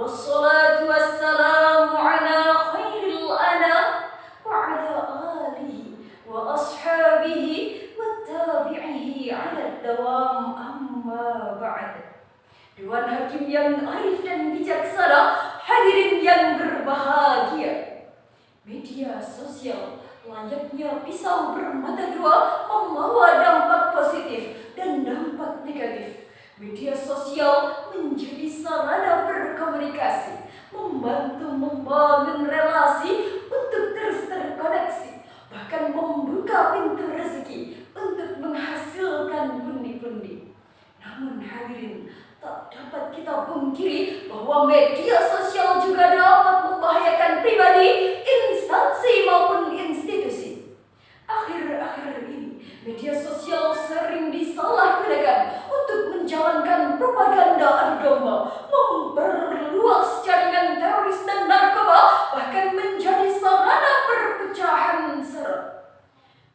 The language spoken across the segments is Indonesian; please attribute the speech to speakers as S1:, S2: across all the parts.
S1: Wassalatu wassalamu ala khairil anam wa ala alihi wa ashabihi wa tabi'ihi ala dawam amma ba'd. Dewan Hakim yang arif dan bijaksana, hadirin yang berbahagia. Media sosial layaknya pisau bermata dua, membawa dampak positif dan dampak negatif. Media sosial menjadi sarana berkomunikasi, membantu membangun relasi untuk terus terkoneksi, bahkan membuka pintu rezeki untuk menghasilkan pundi-pundi. Namun hadirin, tak dapat kita pungkiri bahwa media sosial juga dapat membahayakan pribadi, instansi maupun institusi. Akhir-akhir ini, media sosial sering disalahgunakan untuk menjalankan propaganda adu domba, memperluas jaringan teroris dan narkoba, bahkan menjadi sarana perpecahan sara.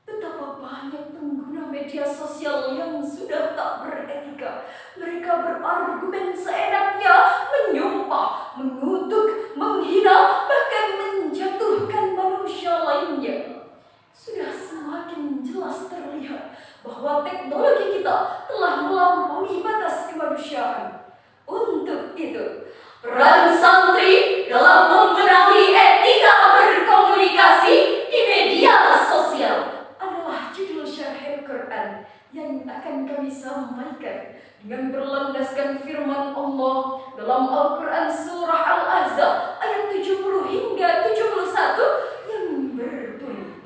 S1: Betapa banyak pengguna media sosial yang sudah tak beretika. Mereka berargumen seenaknya, menyumpah, mengutuk, menghina, bahkan menjatuhkan manusia lainnya. Sudah semakin jelas terlihat bahwa teknologi kita telah melampaui batas kemanusiaan. Untuk itu, peran santri dalam membenahi etika berkomunikasi di media sosial adalah judul syarah Al-Quran yang akan kami sampaikan dengan berlandaskan firman Allah dalam Al-Quran surah Al-Ahzab ayat 70 hingga 71 yang berbunyi,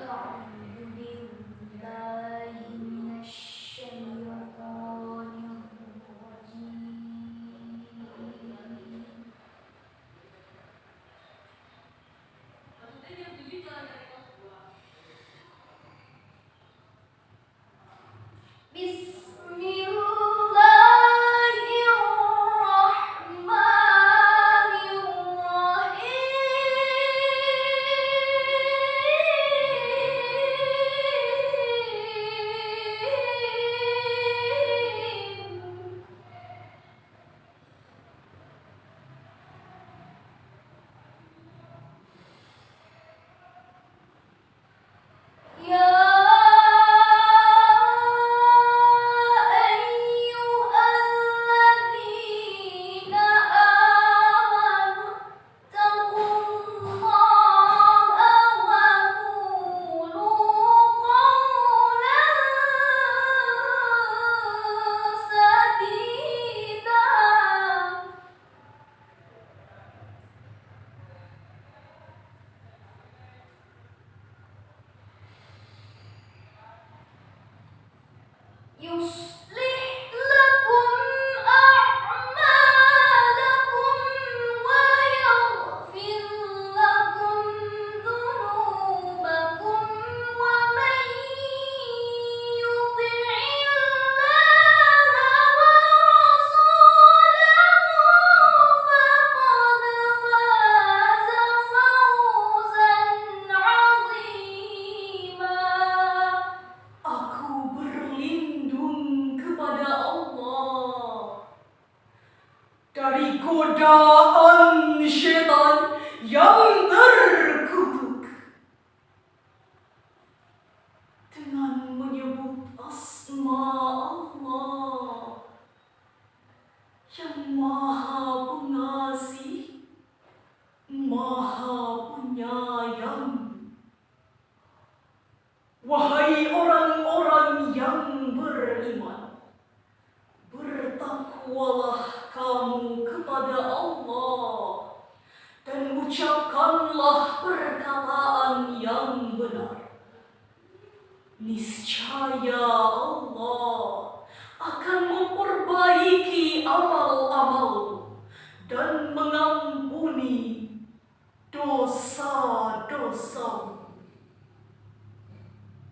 S1: dari godaan syaitan yang terkutuk, dengan menyebut asma Allah yang Maha Pengasih, Maha Penyayang. Wahai orang-orang yang beriman, bertakwalah kamu kepada Allah dan ucapkanlah perkataan yang benar. Niscaya Allah akan memperbaiki amal-amalmu dan mengampuni dosa-dosamu.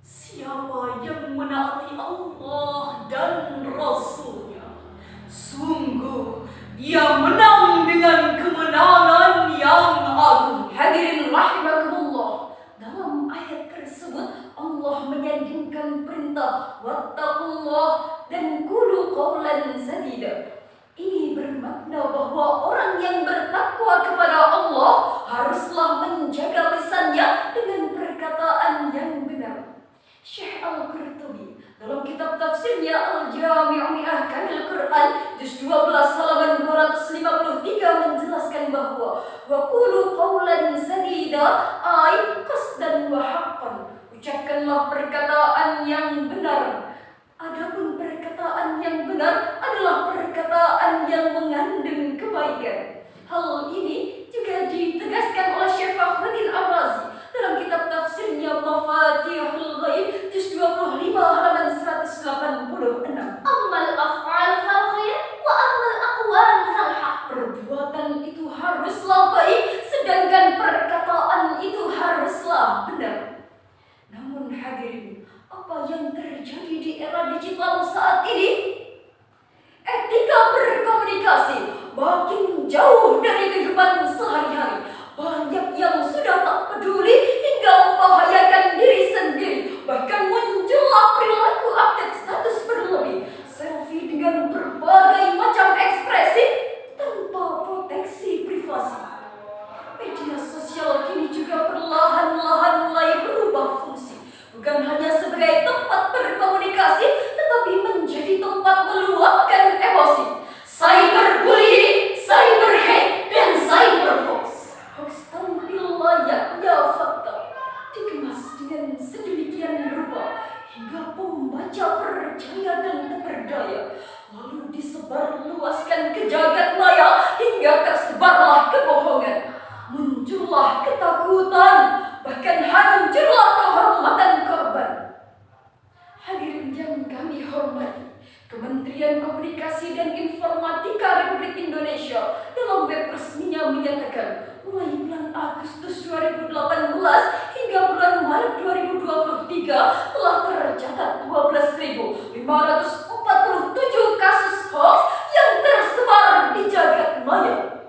S1: Siapa yang menaati Allah dan Rasul-Nya, sungguh dia menang dengan kemenangan yang agung. Hadirin rahimakumullah, dalam ayat tersebut Allah menyandingkan perintah wattaqullah dan qulu qawlan sadida. Ini bermakna bahwa orang yang
S2: bertakwa kepada Allah haruslah menjaga lisannya dengan perkataan yang benar. Syekh Al-Qurtubi dalam kitab tafsirnya Al-Jami' li Ahkamil Quran juz 12 halaman 253 menjelaskan bahwa wa qulu qawlan sadida ay qasdan wa haqqan. Ucapkanlah perkataan yang benar. Adapun perkataan yang benar adalah perkataan yang mengandung kebaikan. Hal ini juga ditegaskan oleh Syekh Fakhruddin Ar-Razi dalam kitab tafsirnya Mafatihul Ghaib juz 25 halaman 186.
S1: Amal af'al fal khair wa amal aqwal fal haq.
S2: Perbuatan itu haruslah baik, sedangkan perkataan itu haruslah benar. Namun hadirin, apa yang terjadi di era digital saat ini? Etika berkomunikasi makin jauh dari kehidupan sehari-hari. Banyak yang sudah tak peduli hingga membahayakan diri sendiri. Bahkan muncullah perilaku update status berlebih, selfie dengan berbagai macam ekspresi tanpa proteksi privasi. Media sosial kini juga perlahan-lahan mulai berubah fungsi. Bukan hanya sebagai tempat berkomunikasi, tetapi menjadi tempat meluapkan emosi. Cyberbullying, cyberhate, dan cyberhoax. Hoax tampil layaknya fakta, dikemas dengan sedemikian rupa hingga pembaca percaya dan terperdaya, lalu disebarluaskan ke jagat maya hingga tersebarlah kebohongan. Muncullah ketakutan, bahkan hancurlah kehormatan korban. Hadirin yang kami hormati, Kementerian Komunikasi dan Informatika Republik Indonesia dalam web resminya menyatakan mulai bulan Agustus 2018 hingga bulan Maret 2023 telah tercatat 12.547 kasus hoax yang tersebar di jagat maya.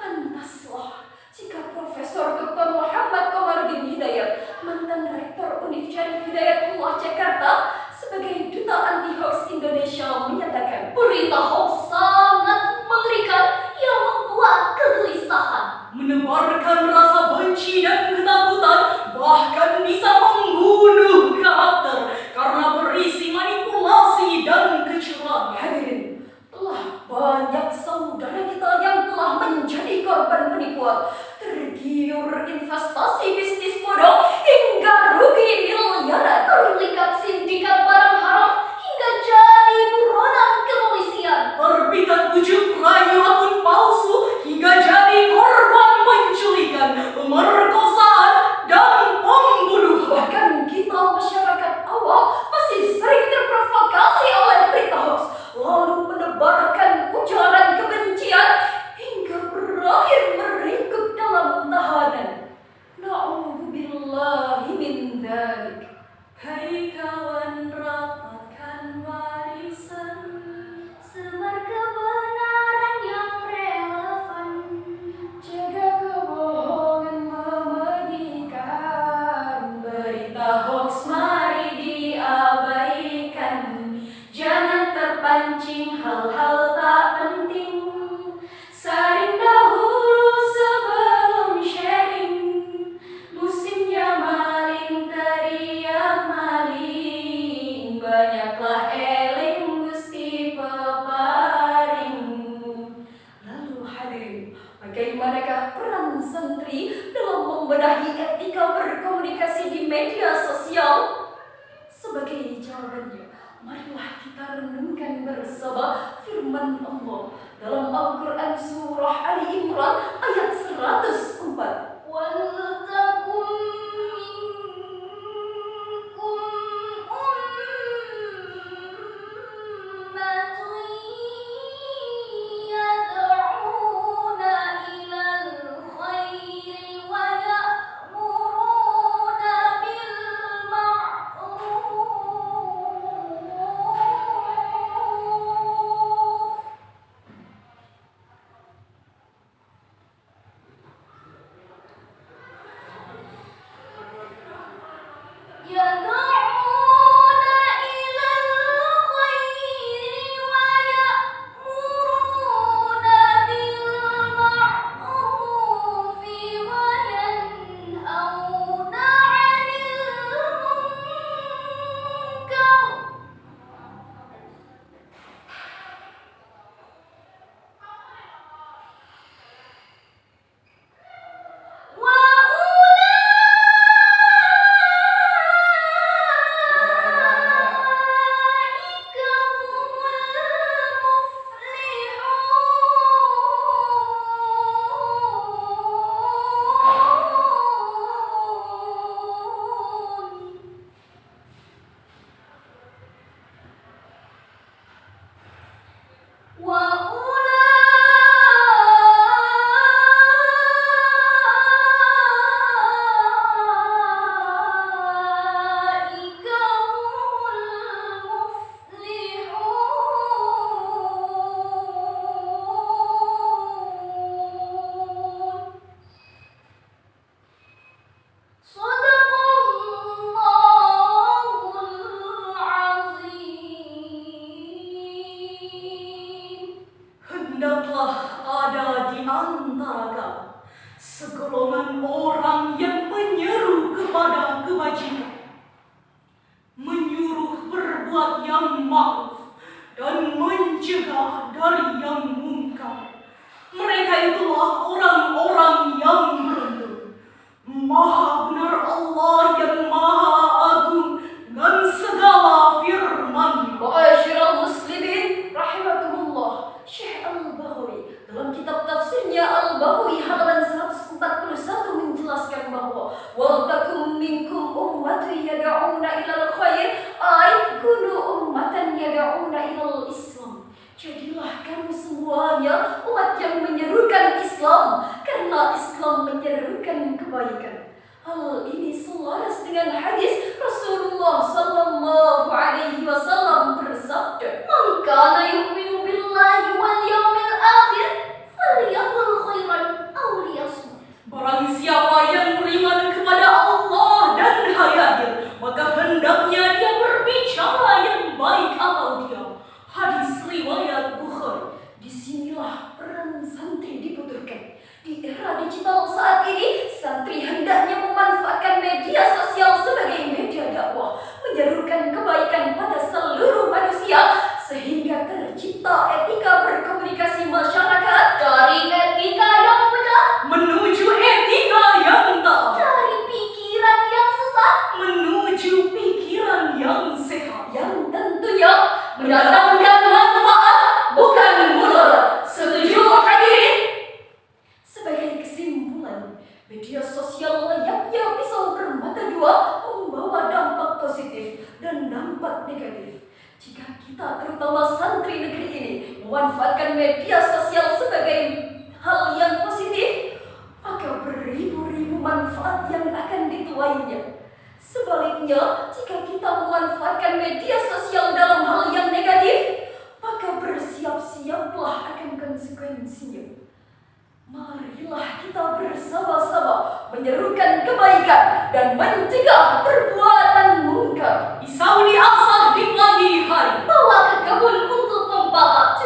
S2: Pantaslah jika Profesor Dr. Muhammad Komarudin Hidayat, mantan Rektor Univ Syarif Hidayatullah Jakarta, sebagai Duta Anti-Hoax Indonesia menyatakan,
S1: Berita hoax sangat mengerikan yang membuat kegelisahan,
S2: menebarkan rasa benci dan ketakutan, bahkan bisa membunuh karakter karena berisi manipulasi dan kecurangan. Hadirin, telah banyak saudara kita yang telah menjadi korban penipuan, tergiur investasi bisnis bodong hingga rugi miliaran,
S1: terlibat sindikat barang haram hingga jadi buronan kepolisian,
S2: terbitan bujuk rayu akun palsu hingga jadi korban penculikan, pemerkosaan, dan pembunuhan. Bahkan kita masyarakat awam masih sering terprovokasi oleh berita hoax, lalu menebarkan ujaran kebencian hingga berakhir meringkuk dalam tahanan. Na'udzubillahi min dzalik. Hai kawan, rapatkan warisan,
S1: sebar kebenaran yang relevan,
S2: jaga kebohongan memedikan. Berita hoax mari diabaikan, jangan terpancing hal-hal tak penting. Saring dahulu sebelum sharing, musimnya maling teriak maling, banyaklah eling gusti peparing. Lalu hadirin, bagaimanakah peran santri dalam membenahi etika berkomunikasi di media sosial? Sebagai jawabannya, marilah kita renungkan bersama firman Allah dalam Al-Quran Surah Ali Imran ayat 104.
S1: waltakum minkum ummatun yad'una ilal khairi wa ya'muruna bil ma'ruf
S3: antara kamu segolongan orang yang menyeru kepada kebajikan, menyuruh berbuat yang ma'ruf dan mencegah dari yang mungkar. Mereka itulah orang-orang yang beruntung. Maha benar Allah yang Maha Agung dan segala firman.
S2: Ma'asyiral muslimin rahimakumullah, Syekh Al-Baghawi dalam kitab tafsirnya Al-Baghawi halaman 141 menjelaskan bahwa wal takum minkum ummatun yad'una ilal khair ay kunu ummatan yad'una ilal Islam. Jadilah kamu semuanya umat yang menyerukan Islam, karena Islam menyerukan kebaikan. Hal ini selaras dengan hadis Rasulullah sallallahu alaihi wasallam bersabda, "Man kana yu'minu billahi wal yawmil akhir falyaqul khairan aw liyasmut."
S3: Barang siapa yang beriman kepada Allah dan hari akhir, maka hendaknya dia berbicara yang baik atau diam. Hadis riwayat Bukhari.
S2: Disinilah peran santri dibutuhkan. Di era digital saat ini, santri hendaknya memanfaatkan media sosial sebagai media dakwah, menyerukan kebaikan pada seluruh manusia, sehingga tercipta etika berkomunikasi masyarakat dari etika yang benar
S3: Menuju etika yang taat,
S1: dari pikiran yang sesat
S3: menuju pikiran yang sehat,
S2: yang tentunya mendatangkan manfaat bukan mudarat. Setuju hadirin? Sebagai kesimpulan, media sosial layaknya pisau bermata dua, membawa dampak positif dan dampak negatif. Jika kita terutama santri negeri ini memanfaatkan media sosial sebagai hal yang positif, maka beribu-ribu manfaat yang akan dituainya. Sebaliknya, jika kita memanfaatkan media sosial dalam hal yang negatif, maka bersiap-siaplah akan konsekuensinya. Marilah kita bersama-sama menyerukan kebaikan dan mencegah perbuatan mungkar.
S3: pisau diasah di pagi hari.
S1: bawa ke kebun untuk membahas